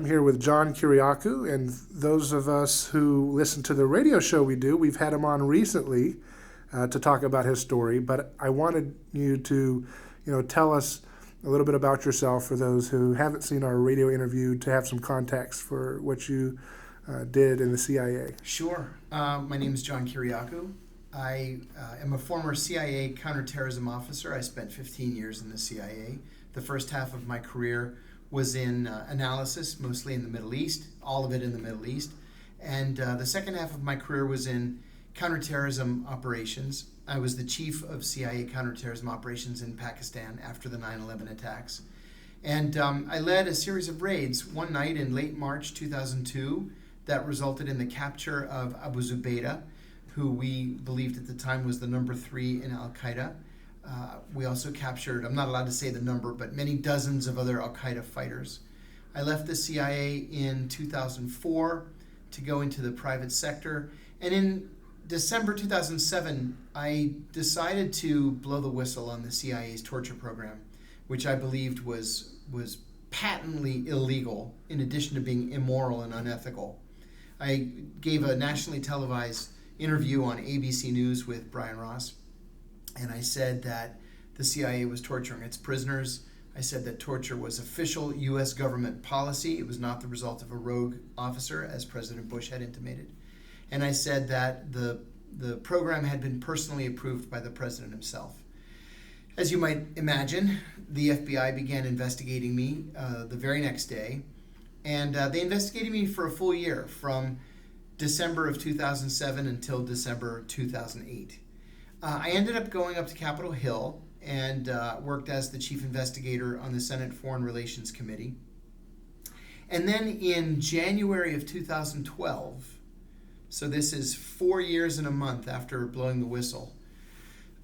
I'm here with John Kiriakou, and those of us who listen to the radio show we've had him on recently to talk about his story, but I wanted you to, tell us a little bit about yourself for those who haven't seen our radio interview, to have some context for what you did in the CIA. Sure. My name is John Kiriakou. I am a former CIA counterterrorism officer. I spent 15 years in the CIA. The first half of my career was in analysis, mostly in the Middle East, all of it in the Middle East. And the second half of my career was in counterterrorism operations. I was the chief of CIA counterterrorism operations in Pakistan after the 9/11 attacks. And I led a series of raids one night in late March 2002 that resulted in the capture of Abu Zubaydah, who we believed at the time was the number 3 in Al-Qaeda. We also captured, I'm not allowed to say the number, but many dozens of other Al-Qaeda fighters. I left the CIA in 2004 to go into the private sector. And in December 2007, I decided to blow the whistle on the CIA's torture program, which I believed was patently illegal, in addition to being immoral and unethical. I gave a nationally televised interview on ABC News with Brian Ross, and I said that the CIA was torturing its prisoners. I said that torture was official U.S. government policy. It was not the result of a rogue officer, as President Bush had intimated. And I said that the program had been personally approved by the president himself. As you might imagine, the FBI began investigating me the very next day, and they investigated me for a full year, from December of 2007 until December 2008. I ended up going up to Capitol Hill and worked as the chief investigator on the Senate Foreign Relations Committee. And then in January of 2012, so this is 4 years and a month after blowing the whistle,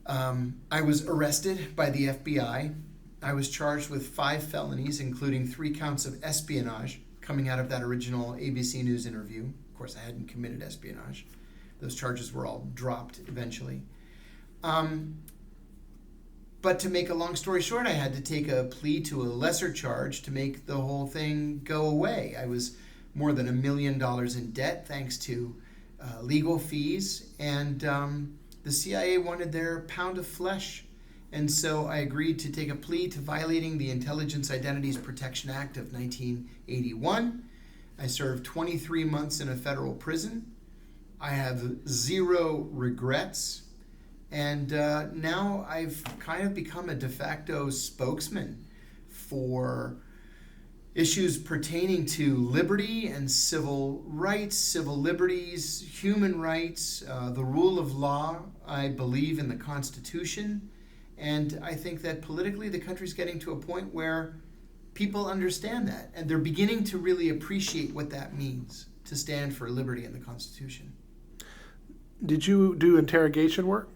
I was arrested by the FBI. I was charged with 5 felonies, including 3 counts of espionage, coming out of that original ABC News interview. Of course, I hadn't committed espionage. Those charges were all dropped eventually. But to make a long story short, I had to take a plea to a lesser charge to make the whole thing go away. I was more than $1 million in debt thanks to legal fees, and the CIA wanted their pound of flesh. And so I agreed to take a plea to violating the Intelligence Identities Protection Act of 1981. I served 23 months in a federal prison. I have 0 regrets. And now I've kind of become a de facto spokesman for issues pertaining to liberty and civil rights, civil liberties, human rights, the rule of law. I believe in the Constitution. And I think that politically the country's getting to a point where people understand that. And they're beginning to really appreciate what that means, to stand for liberty and the Constitution. Did you do interrogation work?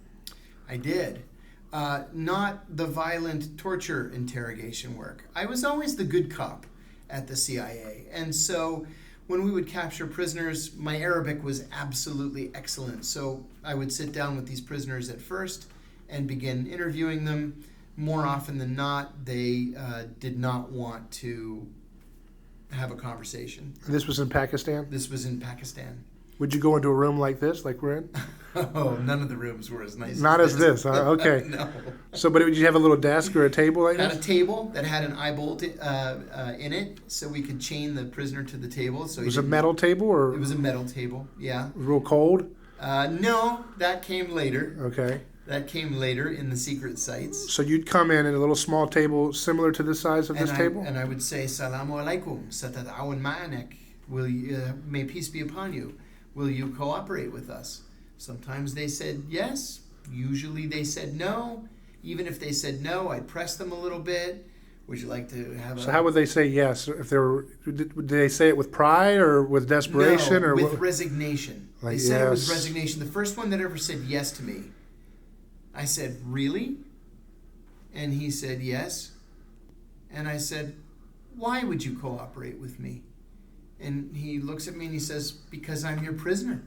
I did. Not the violent torture interrogation work. I was always the good cop at the CIA. And so when we would capture prisoners, my Arabic was absolutely excellent. So I would sit down with these prisoners at first and begin interviewing them. More often than not, they did not want to have a conversation. This was in Pakistan? This was in Pakistan. Would you go into a room like this, like we're in? Oh, none of the rooms were as nice Not as this, huh? Okay. No. So, but did you have a little desk or a table like Had this? a table that had an eye bolt in it, so we could chain the prisoner to the table. So Was it a metal table or? It was a metal table, yeah. Real cold? No, that came later. Okay. That came later in the secret sites. So you'd come in a little small table similar to the size of this table? And I would say, Salamu alaikum, satata'awan ma'anak. May peace be upon you. Will you cooperate with us? Sometimes they said yes. Usually they said no. Even if they said no, I'd press them a little bit. Would you like to have So how would they say yes? If they were, did they say it with pride or with desperation? No, or with what? resignation. Like, they said it with yes. resignation. The first one that ever said yes to me, I said, really? And he said yes. And I said, why would you cooperate with me? And he looks at me and he says, because I'm your prisoner.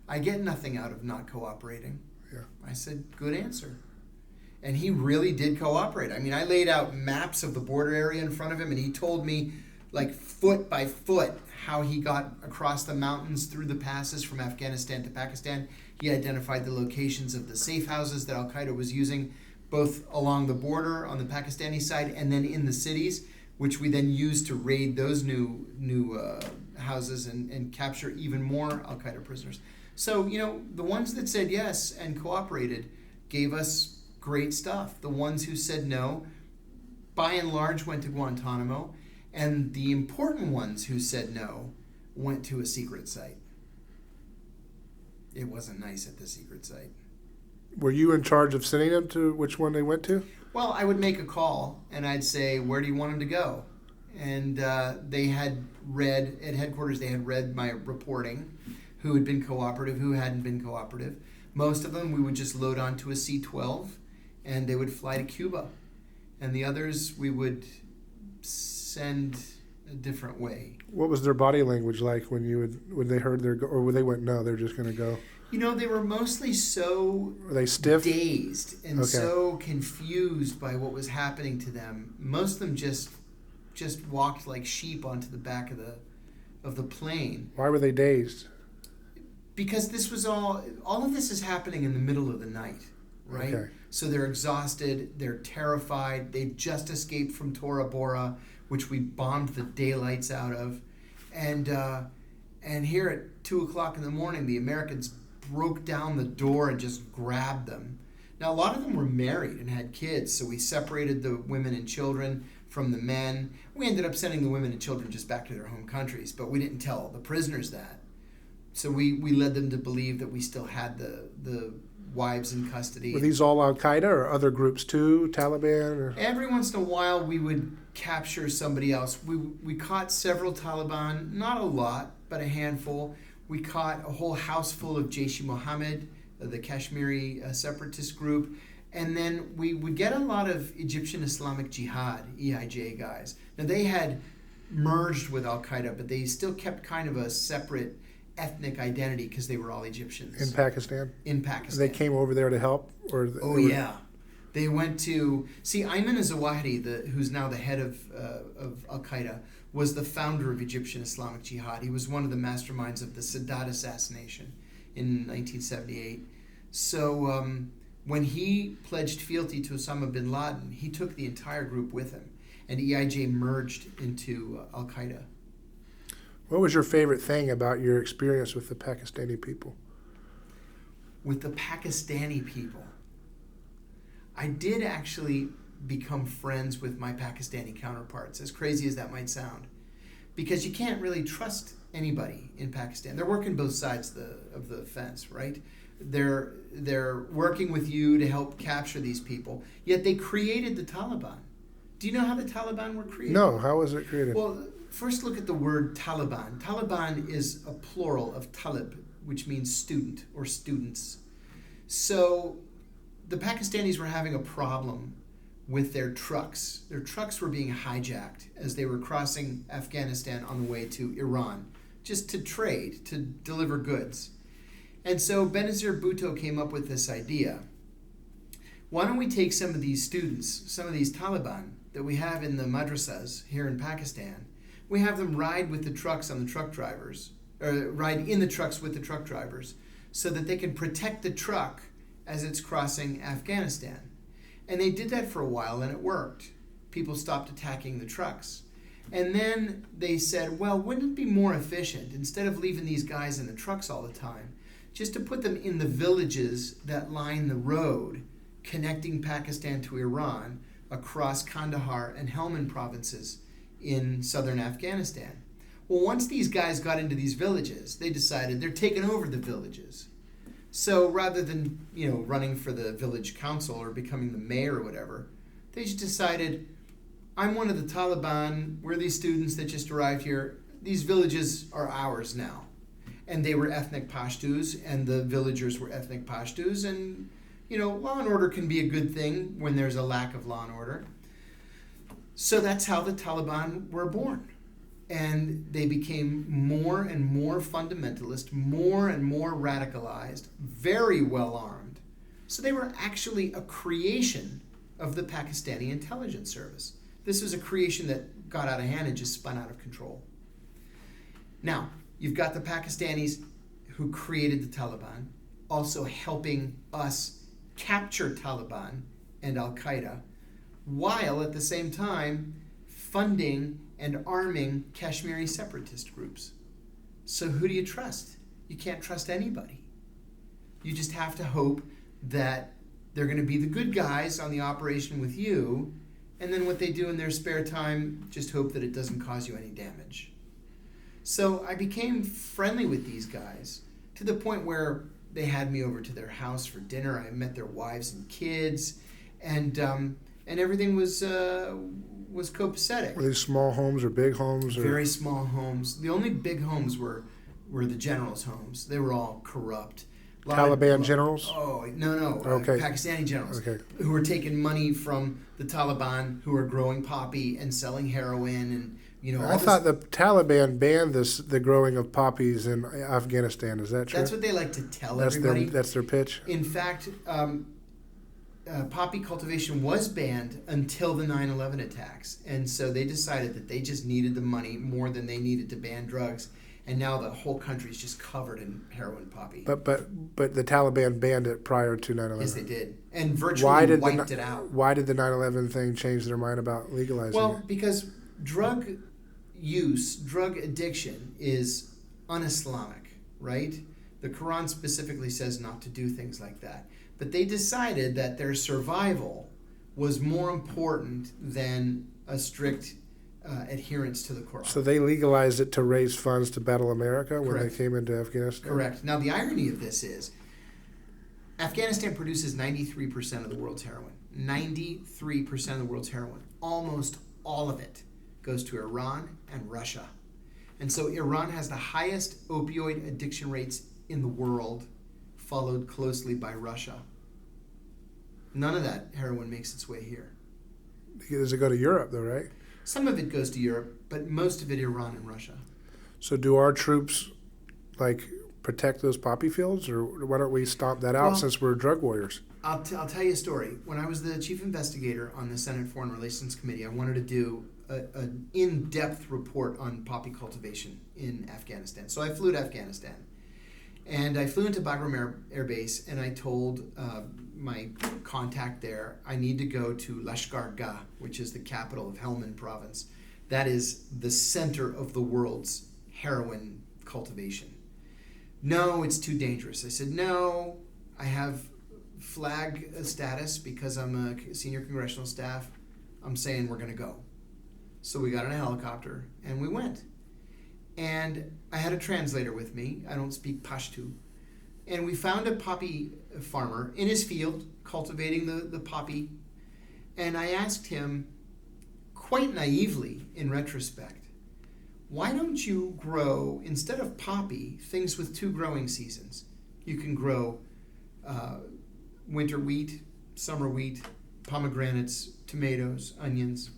I get nothing out of not cooperating. Yeah. I said, good answer. And he really did cooperate. I mean, I laid out maps of the border area in front of him, and he told me, like foot by foot, how he got across the mountains through the passes from Afghanistan to Pakistan. He identified the locations of the safe houses that Al-Qaeda was using, both along the border on the Pakistani side and then in the cities, which we then used to raid those new houses and capture even more Al-Qaeda prisoners. So, the ones that said yes and cooperated gave us great stuff. The ones who said no, by and large, went to Guantanamo. And the important ones who said no went to a secret site. It wasn't nice at the secret site. Were you in charge of sending them to which one they went to? Well, I would make a call and I'd say, where do you want them to go? And they had read, at headquarters, they had read my reporting, who had been cooperative, who hadn't been cooperative. Most of them we would just load onto a C-12 and they would fly to Cuba. And the others we would send a different way. What was their body language like when they heard or when they went, no, they're just going to go? They were mostly so Were they stiff? Dazed and so confused by what was happening to them. Most of them just walked like sheep onto the back of the plane. Why were they dazed? Because this was all of this is happening in the middle of the night, right? Okay. So they're exhausted, they're terrified, they just escaped from Tora Bora, which we bombed the daylights out of. And here at 2:00 in the morning, the Americans broke down the door and just grabbed them. Now, a lot of them were married and had kids, so we separated the women and children from the men. We ended up sending the women and children just back to their home countries, but we didn't tell the prisoners that. So we led them to believe that we still had the wives in custody. Were these all Al-Qaeda or other groups too, Taliban? Or? Every once in a while, we would capture somebody else. We caught several Taliban, not a lot, but a handful. We caught a whole house full of Jaish-e-Mohammed, the Kashmiri separatist group. And then we would get a lot of Egyptian Islamic Jihad, EIJ guys. Now, they had merged with Al-Qaeda, but they still kept kind of a separate ethnic identity because they were all Egyptians. In Pakistan? In Pakistan. They came over there to help? Yeah. They went to... See, Ayman al-Zawahiri, who's now the head of Al-Qaeda, was the founder of Egyptian Islamic Jihad. He was one of the masterminds of the Sadat assassination in 1978. So when he pledged fealty to Osama bin Laden, he took the entire group with him, and EIJ merged into Al-Qaeda. What was your favorite thing about your experience with the Pakistani people? With the Pakistani people, I did actually become friends with my Pakistani counterparts, as crazy as that might sound, because you can't really trust anybody in Pakistan. They're working both sides of the fence, right? They're working with you to help capture these people, yet they created the Taliban. Do you know how the Taliban were created? No, how was it created? Well, first look at the word Taliban. Taliban is a plural of talib, which means student or students. So the Pakistanis were having a problem with their trucks. Their trucks were being hijacked as they were crossing Afghanistan on the way to Iran, just to trade, to deliver goods. And so Benazir Bhutto came up with this idea. Why don't we take some of these students, some of these Taliban that we have in the madrasas here in Pakistan, we have them ride with the trucks on the truck drivers, or ride in the trucks with the truck drivers, so that they can protect the truck as it's crossing Afghanistan. And they did that for a while, and it worked. People stopped attacking the trucks. And then they said, well, wouldn't it be more efficient, instead of leaving these guys in the trucks all the time, just to put them in the villages that line the road connecting Pakistan to Iran across Kandahar and Helmand provinces in southern Afghanistan. Well, once these guys got into these villages, they decided they're taking over the villages. So rather than, running for the village council or becoming the mayor or whatever, they just decided, I'm one of the Taliban, we're these students that just arrived here, these villages are ours now. And they were ethnic Pashtus, and the villagers were ethnic Pashtus, and law and order can be a good thing when there's a lack of law and order. So that's how the Taliban were born. And they became more and more fundamentalist, more and more radicalized, very well armed. So they were actually a creation of the Pakistani intelligence service. This was a creation that got out of hand and just spun out of control. Now, you've got the Pakistanis who created the Taliban, also helping us capture Taliban and Al-Qaeda, while at the same time funding and arming Kashmiri separatist groups. So who do you trust? You can't trust anybody. You just have to hope that they're going to be the good guys on the operation with you, and then what they do in their spare time, just hope that it doesn't cause you any damage. So I became friendly with these guys to the point where they had me over to their house for dinner. I met their wives and kids, and everything was copacetic. Were these small homes or big homes? Or? Very small homes. The only big homes were the generals' homes. They were all corrupt. Taliban generals? Oh, no. Okay. Pakistani generals. Okay. Who were taking money from the Taliban, who were growing poppy and selling heroin, and I thought the Taliban banned the growing of poppies in Afghanistan. Is that true? That's what they like to tell everybody. That's their pitch? In fact, poppy cultivation was banned until the 9/11 attacks. And so they decided that they just needed the money more than they needed to ban drugs. And now the whole country is just covered in heroin poppy. But the Taliban banned it prior to 9/11. Yes, they did. And virtually wiped it out. Why did the 9/11 thing change their mind about legalizing it? Well, because drug addiction is un-Islamic, right? The Quran specifically says not to do things like that. But they decided that their survival was more important than a strict adherence to the Quran. So they legalized it to raise funds to battle America when Correct. they came into Afghanistan? Correct. Now, the irony of this is Afghanistan produces 93% of the world's heroin. 93% of the world's heroin. Almost all of it goes to Iran and Russia. And so Iran has the highest opioid addiction rates in the world, followed closely by Russia. None of that heroin makes its way here. Does it go to Europe, though, right? Some of it goes to Europe, but most of it Iran and Russia. So do our troops, protect those poppy fields, or why don't we stomp that out since we're drug warriors? I'll tell you a story. When I was the chief investigator on the Senate Foreign Relations Committee, I wanted to do an in-depth report on poppy cultivation in Afghanistan. So I flew to Afghanistan. And I flew into Bagram Air Base, and I told my contact there, I need to go to Lashkar Gah, which is the capital of Helmand province. That is the center of the world's heroin cultivation. No, it's too dangerous. I said, no, I have flag status because I'm a senior congressional staff. I'm saying we're going to go. So we got in a helicopter, and we went. And I had a translator with me. I don't speak Pashto. And we found a poppy farmer in his field cultivating the poppy. And I asked him, quite naively in retrospect, why don't you grow, instead of poppy, things with 2 growing seasons? You can grow winter wheat, summer wheat, pomegranates, tomatoes, onions.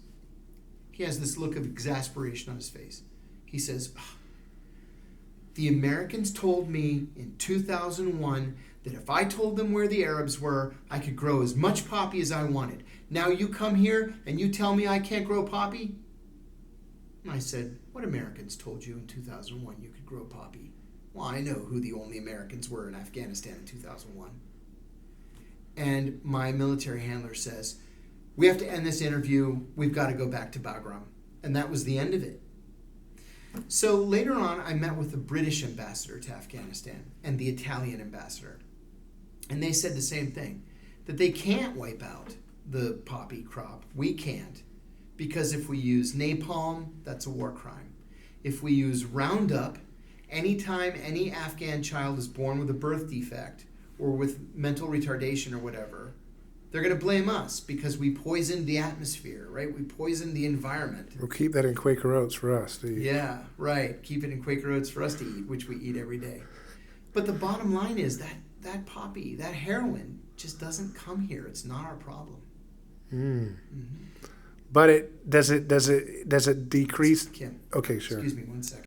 He has this look of exasperation on his face. He says, the Americans told me in 2001 that if I told them where the Arabs were, I could grow as much poppy as I wanted. Now you come here and you tell me I can't grow poppy? And I said, what Americans told you in 2001 you could grow poppy? Well, I know who the only Americans were in Afghanistan in 2001. And my military handler says, we have to end this interview. We've got to go back to Bagram. And that was the end of it. So later on, I met with the British ambassador to Afghanistan and the Italian ambassador. And they said the same thing, that they can't wipe out the poppy crop. We can't. Because if we use napalm, that's a war crime. If we use Roundup, anytime any Afghan child is born with a birth defect or with mental retardation or whatever, they're going to blame us because we poisoned the atmosphere, right? We poisoned the environment. We'll keep that in Quaker Oats for us to eat. Yeah, right. Keep it in Quaker Oats for us to eat, which we eat every day. But the bottom line is that poppy, that heroin, just doesn't come here. It's not our problem. But does it decrease? Kim. Okay, sure. Excuse me 1 second.